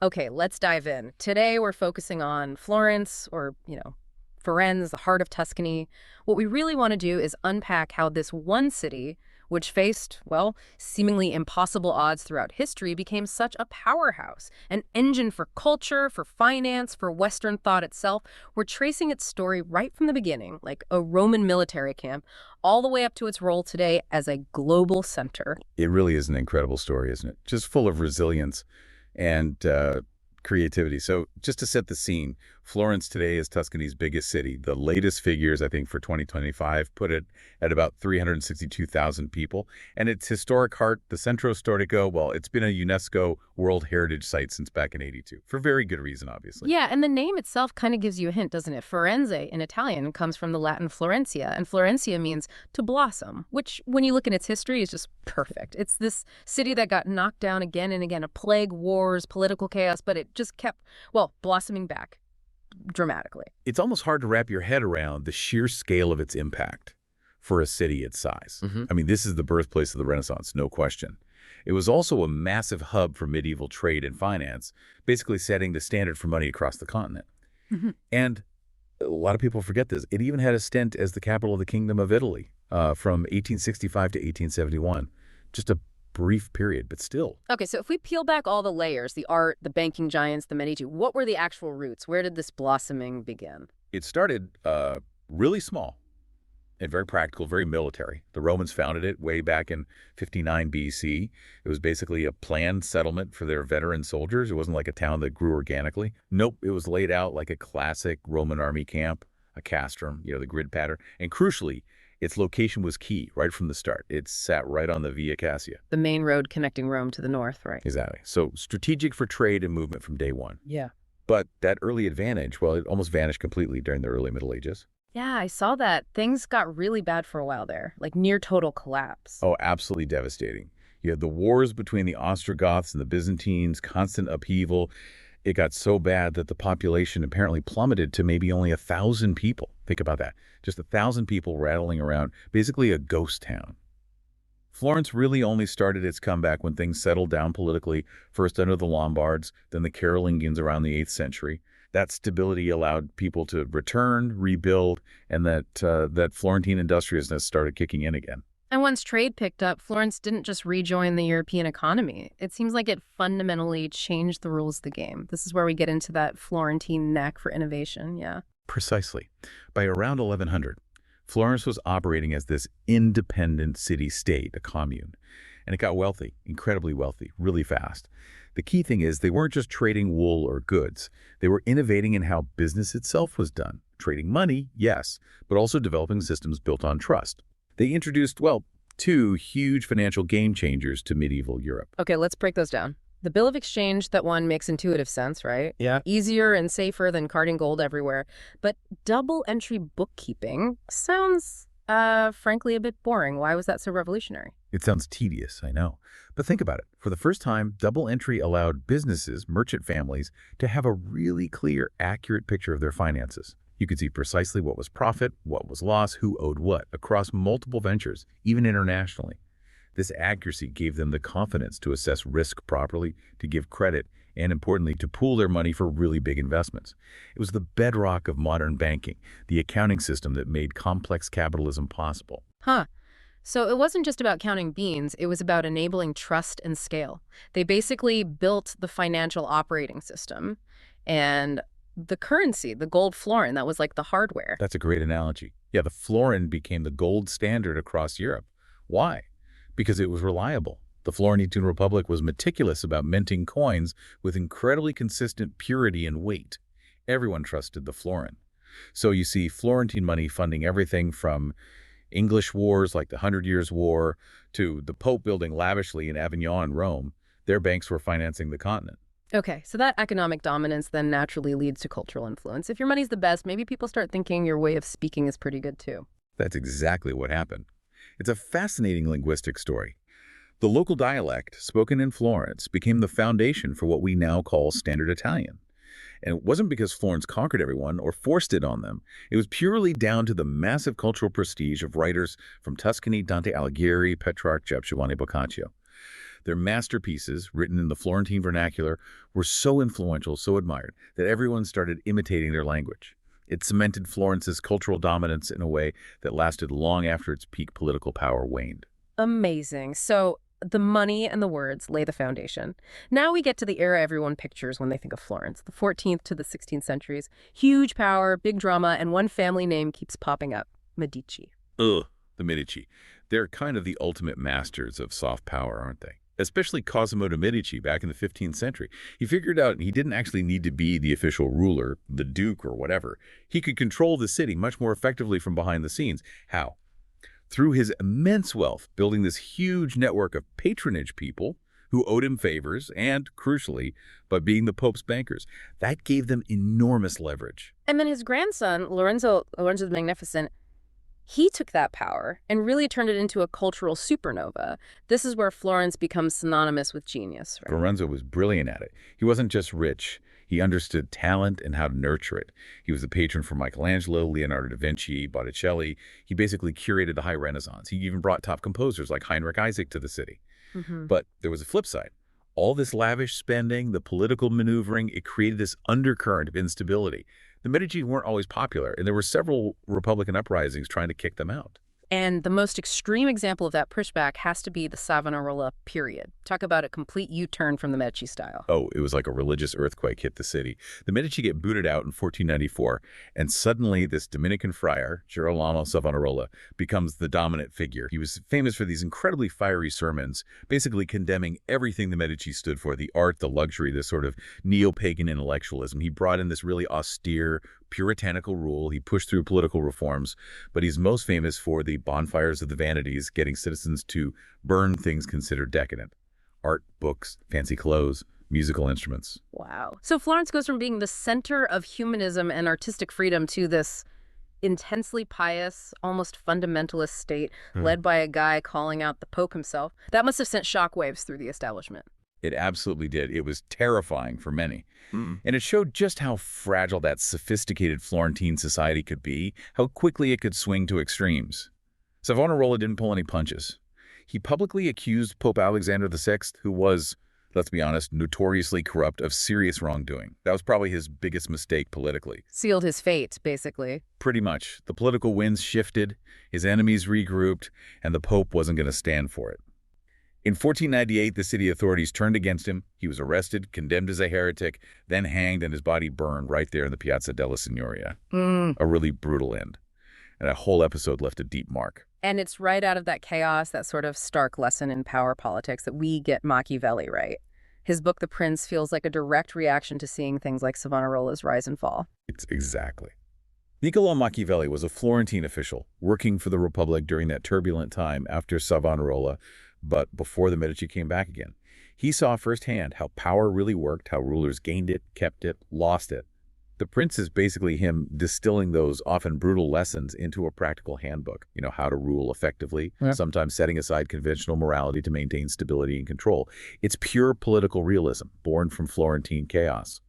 Okay, let's dive in. Today we're focusing on Florence, or, Firenze, the heart of Tuscany. What we really want to do is unpack how this one city, which faced, well, seemingly impossible odds throughout history, became such a powerhouse, an engine for culture, for finance, for Western thought itself. We're tracing its story right from the beginning, like a Roman military camp, all the way up to its role today as a global center. It really is an incredible story, isn't it? Just full of resilience and creativity. So just to set the scene, Florence today is Tuscany's biggest city. The latest figures, I think, for 2025 put it at about 362,000 people. And its historic heart, the Centro Storico, well, it's been a UNESCO World Heritage Site since back in '82, for very good reason, obviously. Yeah, and the name itself kind of gives you a hint, doesn't it? Firenze in Italian comes from the Latin Florentia, and Florencia means to blossom, which, when you look at its history, is just perfect. It's this city that got knocked down again and again, a plague, wars, political chaos, but it just kept, well, blossoming back dramatically. It's almost hard to wrap your head around the sheer scale of its impact for a city its size. I mean, this is the birthplace of the Renaissance, no question. It was also a massive hub for medieval trade and finance, basically setting the standard for money across the continent. And a lot of people forget this. It even had a stint as the capital of the Kingdom of Italy from 1865 to 1871. Just a brief period, but still. Okay, so if we peel back all the layers, the art, the banking giants, the Medici, what were the actual roots? Where did this blossoming begin? It started really small and very practical, very military. The Romans founded it way back in 59 BC. It was basically a planned settlement for their veteran soldiers. It wasn't like a town that grew organically. Nope, it was laid out like a classic Roman army camp, a castrum, the grid pattern. And crucially, its location was key right from the start. It sat right on the Via Cassia. The main road connecting Rome to the north, right? Exactly. So strategic for trade and movement from day one. Yeah. But that early advantage, well, it almost vanished completely during the early Middle Ages. Yeah, I saw that. Things got really bad for a while there, like near total collapse. Oh, absolutely devastating. You had the wars between the Ostrogoths and the Byzantines, constant upheaval. It got so bad that the population apparently plummeted to maybe only 1,000 people. Think about that. Just 1,000 people rattling around, basically a ghost town. Florence really only started its comeback when things settled down politically, first under the Lombards, then the Carolingians around the 8th century. That stability allowed people to return, rebuild, and that Florentine industriousness started kicking in again. And once trade picked up, Florence didn't just rejoin the European economy. It seems like it fundamentally changed the rules of the game. This is where we get into that Florentine knack for innovation, yeah. Precisely. By around 1100, Florence was operating as this independent city-state, a commune. And it got wealthy, incredibly wealthy, really fast. The key thing is they weren't just trading wool or goods. They were innovating in how business itself was done. Trading money, yes, but also developing systems built on trust. They introduced, well, two huge financial game changers to medieval Europe. Okay, let's break those down. The bill of exchange, that one makes intuitive sense, right? Yeah. Easier and safer than carting gold everywhere. But double entry bookkeeping sounds, frankly, a bit boring. Why was that so revolutionary? It sounds tedious, I know. But think about it. For the first time, double entry allowed businesses, merchant families, to have a really clear, accurate picture of their finances. You could see precisely what was profit, what was loss, who owed what, across multiple ventures, even internationally. This accuracy gave them the confidence to assess risk properly, to give credit, and importantly, to pool their money for really big investments. It was the bedrock of modern banking, the accounting system that made complex capitalism possible. Huh. So it wasn't just about counting beans, it was about enabling trust and scale. They basically built the financial operating system, and the currency, the gold florin, that was like the hardware. That's a great analogy. Yeah, the florin became the gold standard across Europe. Why? Because it was reliable. The Florentine Republic was meticulous about minting coins with incredibly consistent purity and weight. Everyone trusted the florin. So you see Florentine money funding everything from English wars like the Hundred Years' War to the Pope building lavishly in Avignon and Rome. Their banks were financing the continent. Okay, so that economic dominance then naturally leads to cultural influence. If your money's the best, maybe people start thinking your way of speaking is pretty good too. That's exactly what happened. It's a fascinating linguistic story. The local dialect, spoken in Florence, became the foundation for what we now call Standard Italian. And it wasn't because Florence conquered everyone or forced it on them. It was purely down to the massive cultural prestige of writers from Tuscany, Dante Alighieri, Petrarch, Giovanni Boccaccio. Their masterpieces, written in the Florentine vernacular, were so influential, so admired, that everyone started imitating their language. It cemented Florence's cultural dominance in a way that lasted long after its peak political power waned. Amazing. So the money and the words lay the foundation. Now we get to the era everyone pictures when they think of Florence, the 14th to the 16th centuries. Huge power, big drama, and one family name keeps popping up: Medici. Ugh, the Medici. They're kind of the ultimate masters of soft power, aren't they? Especially Cosimo de' Medici back in the 15th century. He figured out he didn't actually need to be the official ruler, the duke or whatever. He could control the city much more effectively from behind the scenes. How? Through his immense wealth, building this huge network of patronage people who owed him favors and, crucially, by being the Pope's bankers. That gave them enormous leverage. And then his grandson, Lorenzo the Magnificent, he took that power and really turned it into a cultural supernova. This is where Florence becomes synonymous with genius, right? Lorenzo was brilliant at it. He wasn't just rich. He understood talent and how to nurture it. He was the patron for Michelangelo, Leonardo da Vinci, Botticelli. He basically curated the High Renaissance. He even brought top composers like Heinrich Isaac to the city. But there was a flip side. All this lavish spending, the political maneuvering, it created this undercurrent of instability. The Medici weren't always popular, and there were several Republican uprisings trying to kick them out. And the most extreme example of that pushback has to be the Savonarola period. Talk about a complete U-turn from the Medici style. Oh, it was like a religious earthquake hit the city. The Medici get booted out in 1494, and suddenly this Dominican friar, Girolamo Savonarola, becomes the dominant figure. He was famous for these incredibly fiery sermons, basically condemning everything the Medici stood for: the art, the luxury, this sort of neo-pagan intellectualism. He brought in this really austere, puritanical rule. He pushed through political reforms, but he's most famous for the bonfires of the vanities, getting citizens to burn things considered decadent: art, books, fancy clothes, musical instruments. Wow. So Florence goes from being the center of humanism and artistic freedom to this intensely pious, almost fundamentalist state led by a guy calling out the Pope himself. That must have sent shockwaves through the establishment. It absolutely did. It was terrifying for many. And it showed just how fragile that sophisticated Florentine society could be, how quickly it could swing to extremes. Savonarola didn't pull any punches. He publicly accused Pope Alexander VI, who was, let's be honest, notoriously corrupt, of serious wrongdoing. That was probably his biggest mistake politically. Sealed his fate, basically. Pretty much. The political winds shifted, his enemies regrouped, and the Pope wasn't going to stand for it. In 1498, the city authorities turned against him. He was arrested, condemned as a heretic, then hanged, and his body burned right there in the Piazza della Signoria. A really brutal end. And that whole episode left a deep mark. And it's right out of that chaos, that sort of stark lesson in power politics, that we get Machiavelli right. His book, The Prince, feels like a direct reaction to seeing things like Savonarola's rise and fall. It's exactly. Niccolò Machiavelli was a Florentine official working for the Republic during that turbulent time after Savonarola, but before the Medici came back again. He saw firsthand how power really worked, how rulers gained it, kept it, lost it. The Prince is basically him distilling those often brutal lessons into a practical handbook, how to rule effectively, sometimes setting aside conventional morality to maintain stability and control. It's pure political realism, born from Florentine chaos.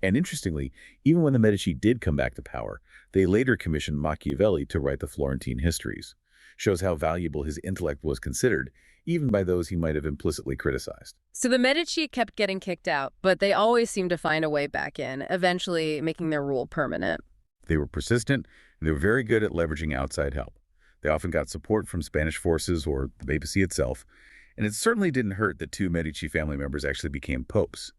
And interestingly, even when the Medici did come back to power, they later commissioned Machiavelli to write the Florentine histories. Shows how valuable his intellect was considered, even by those he might have implicitly criticized. So the Medici kept getting kicked out, but they always seemed to find a way back in, eventually making their rule permanent. They were persistent, and they were very good at leveraging outside help. They often got support from Spanish forces or the papacy itself, and it certainly didn't hurt that two Medici family members actually became popes.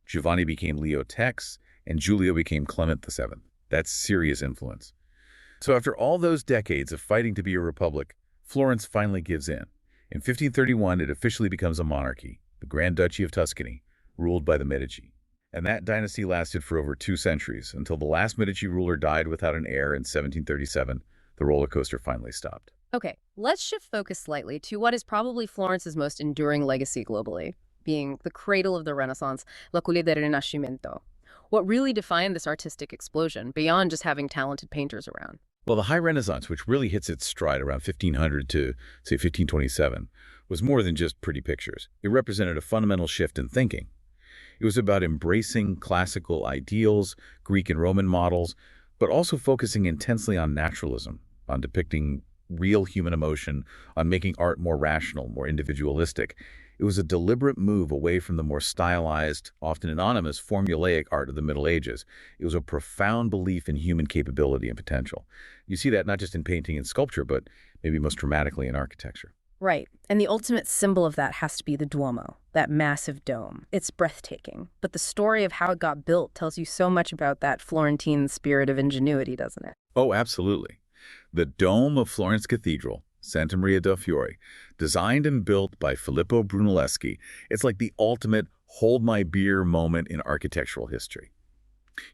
Giovanni became Leo X, and Giulio became Clement VII. That's serious influence. So after all those decades of fighting to be a republic, Florence finally gives in. In 1531, it officially becomes a monarchy, the Grand Duchy of Tuscany, ruled by the Medici. And that dynasty lasted for over 2 centuries, until the last Medici ruler died without an heir in 1737. The roller coaster finally stopped. Okay, let's shift focus slightly to what is probably Florence's most enduring legacy globally, being the cradle of the Renaissance, La Culla del Rinascimento. What really defined this artistic explosion, beyond just having talented painters around? Well, the High Renaissance, which really hits its stride around 1500 to, say, 1527, was more than just pretty pictures. It represented a fundamental shift in thinking. It was about embracing classical ideals, Greek and Roman models, but also focusing intensely on naturalism, on depicting real human emotion, on making art more rational, more individualistic. It was a deliberate move away from the more stylized, often anonymous, formulaic art of the Middle Ages. It was a profound belief in human capability and potential. You see that not just in painting and sculpture, but maybe most dramatically in architecture. Right. And the ultimate symbol of that has to be the Duomo, that massive dome. It's breathtaking. But the story of how it got built tells you so much about that Florentine spirit of ingenuity, doesn't it? Oh, absolutely. The dome of Florence Cathedral, Santa Maria del Fiore, designed and built by Filippo Brunelleschi, it's like the ultimate hold my beer moment in architectural history.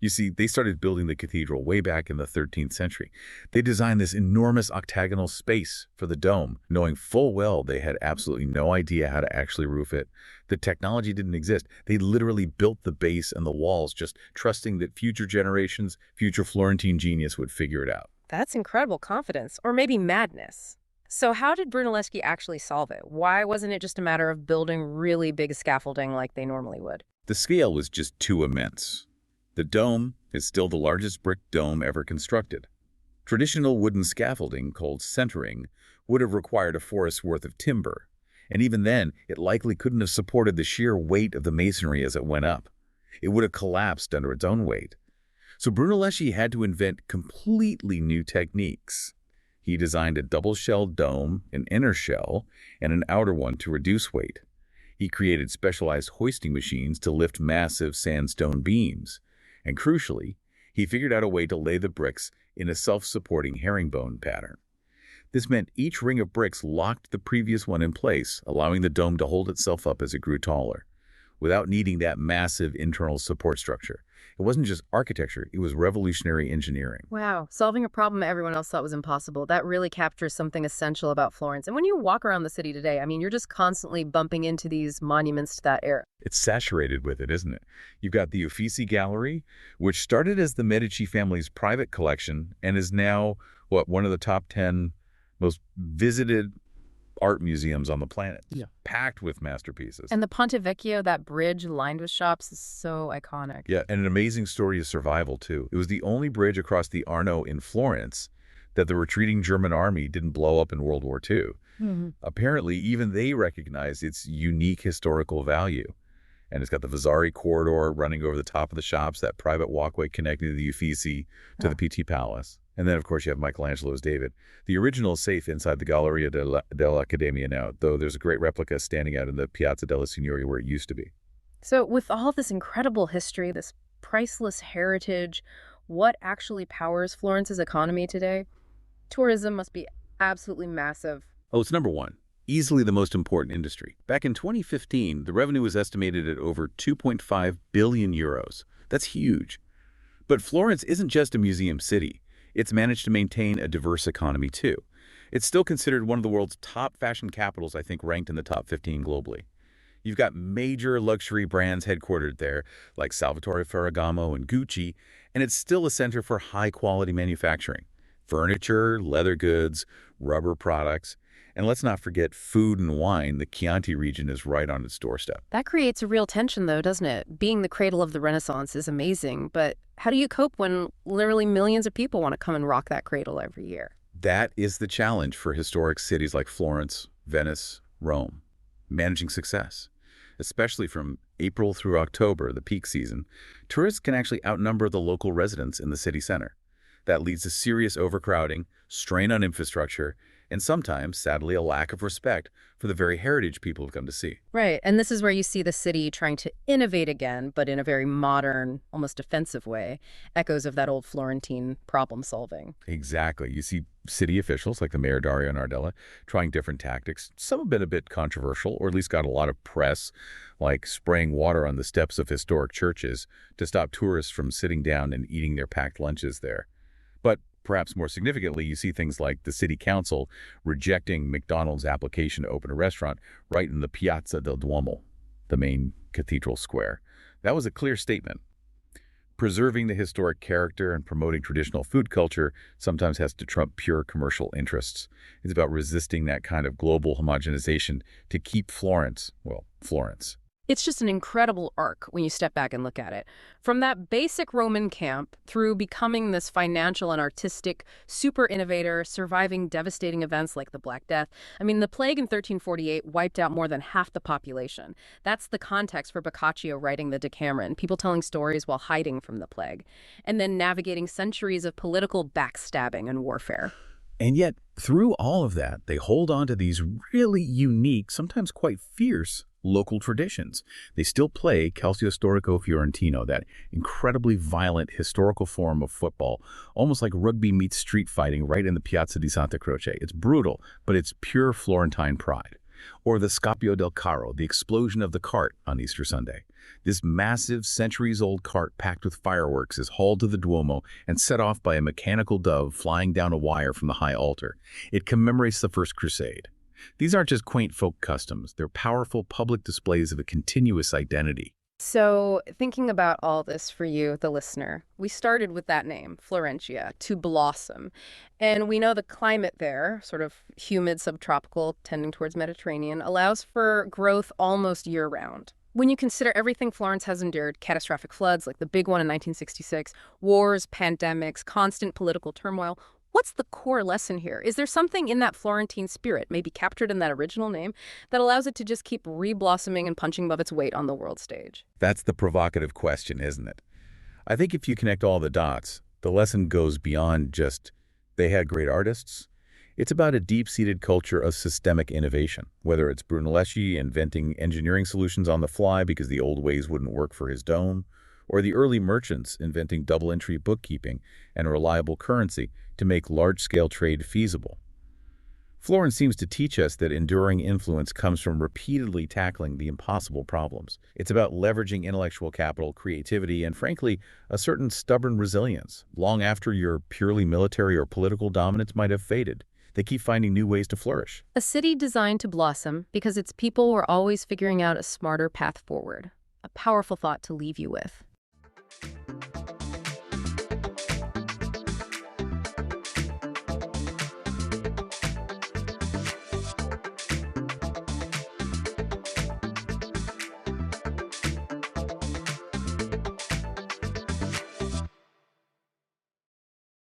You see, they started building the cathedral way back in the 13th century. They designed this enormous octagonal space for the dome, knowing full well they had absolutely no idea how to actually roof it. The technology didn't exist. They literally built the base and the walls, just trusting that future generations, future Florentine genius would figure it out. That's incredible confidence, or maybe madness. So how did Brunelleschi actually solve it? Why wasn't it just a matter of building really big scaffolding like they normally would? The scale was just too immense. The dome is still the largest brick dome ever constructed. Traditional wooden scaffolding, called centering, would have required a forest's worth of timber, and even then, it likely couldn't have supported the sheer weight of the masonry as it went up. It would have collapsed under its own weight. So Brunelleschi had to invent completely new techniques. He designed a double-shelled dome, an inner shell, and an outer one to reduce weight. He created specialized hoisting machines to lift massive sandstone beams. And crucially, he figured out a way to lay the bricks in a self-supporting herringbone pattern. This meant each ring of bricks locked the previous one in place, allowing the dome to hold itself up as it grew taller, without needing that massive internal support structure. It wasn't just architecture, it was revolutionary engineering. Wow, solving a problem everyone else thought was impossible. That really captures something essential about Florence. And when you walk around the city today, I mean, you're just constantly bumping into these monuments to that era. It's saturated with it, isn't it? You've got the Uffizi Gallery, which started as the Medici family's private collection and is now, one of the top 10 most visited art museums on the planet. Yeah. Packed with masterpieces. And the Ponte Vecchio, that bridge lined with shops, is so iconic. Yeah, and an amazing story of survival, too. It was the only bridge across the Arno in Florence that the retreating German army didn't blow up in World War II. Apparently, even they recognized its unique historical value. And it's got the Vasari corridor running over the top of the shops, that private walkway connecting the Uffizi to the PT Palace. And then, of course, you have Michelangelo's David. The original is safe inside the Galleria dell'Accademia now, though there's a great replica standing out in the Piazza della Signoria where it used to be. So with all this incredible history, this priceless heritage, what actually powers Florence's economy today? Tourism must be absolutely massive. Oh, it's number one. Easily the most important industry. Back in 2015, the revenue was estimated at over 2.5 billion euros. That's huge. But Florence isn't just a museum city. It's managed to maintain a diverse economy, too. It's still considered one of the world's top fashion capitals, I think ranked in the top 15 globally. You've got major luxury brands headquartered there, like Salvatore Ferragamo and Gucci, and it's still a center for high-quality manufacturing. Furniture, leather goods, rubber products, and let's not forget food and wine. The Chianti region is right on its doorstep. That creates a real tension, though, doesn't it? Being the cradle of the Renaissance is amazing, but how do you cope when literally millions of people want to come and rock that cradle every year? That is the challenge for historic cities like Florence, Venice, Rome. Managing success. Especially from April through October, the peak season, tourists can actually outnumber the local residents in the city center. That leads to serious overcrowding, strain on infrastructure, and sometimes, sadly, a lack of respect for the very heritage people have come to see. Right, and this is where you see the city trying to innovate again, but in a very modern, almost defensive way, echoes of that old Florentine problem-solving. Exactly. You see city officials like the mayor Dario Nardella trying different tactics. Some have been a bit controversial, or at least got a lot of press, like spraying water on the steps of historic churches to stop tourists from sitting down and eating their packed lunches there. But perhaps more significantly, you see things like the city council rejecting McDonald's application to open a restaurant right in the Piazza del Duomo, the main cathedral square. That was a clear statement. Preserving the historic character and promoting traditional food culture sometimes has to trump pure commercial interests. It's about resisting that kind of global homogenization to keep Florence, well, Florence. It's just an incredible arc when you step back and look at it. From that basic Roman camp through becoming this financial and artistic super innovator, surviving devastating events like the Black Death. I mean, the plague in 1348 wiped out more than half the population. That's the context for Boccaccio writing the Decameron, people telling stories while hiding from the plague, and then navigating centuries of political backstabbing and warfare. And yet, through all of that, they hold on to these really unique, sometimes quite fierce, local traditions. They still play Calcio Storico Fiorentino, that incredibly violent historical form of football, almost like rugby meets street fighting right in the Piazza di Santa Croce. It's brutal, but it's pure Florentine pride. Or the Scoppio del Carro, the explosion of the cart on Easter Sunday. This massive, centuries-old cart packed with fireworks is hauled to the Duomo and set off by a mechanical dove flying down a wire from the high altar. It commemorates the First Crusade. These aren't just quaint folk customs, they're powerful public displays of a continuous identity. So, thinking about all this for you, the listener, we started with that name, Florentia, to blossom. And we know the climate there, sort of humid, subtropical, tending towards Mediterranean, allows for growth almost year-round. When you consider everything Florence has endured, catastrophic floods like the big one in 1966, wars, pandemics, constant political turmoil, what's the core lesson here? Is there something in that Florentine spirit, maybe captured in that original name, that allows it to just keep reblossoming and punching above its weight on the world stage? That's the provocative question, isn't it? I think if you connect all the dots, the lesson goes beyond just they had great artists. It's about a deep-seated culture of systemic innovation, whether it's Brunelleschi inventing engineering solutions on the fly because the old ways wouldn't work for his dome, or the early merchants inventing double-entry bookkeeping and a reliable currency to make large-scale trade feasible. Florence seems to teach us that enduring influence comes from repeatedly tackling the impossible problems. It's about leveraging intellectual capital, creativity, and frankly, a certain stubborn resilience, long after your purely military or political dominance might have faded. They keep finding new ways to flourish. A city designed to blossom because its people were always figuring out a smarter path forward. A powerful thought to leave you with.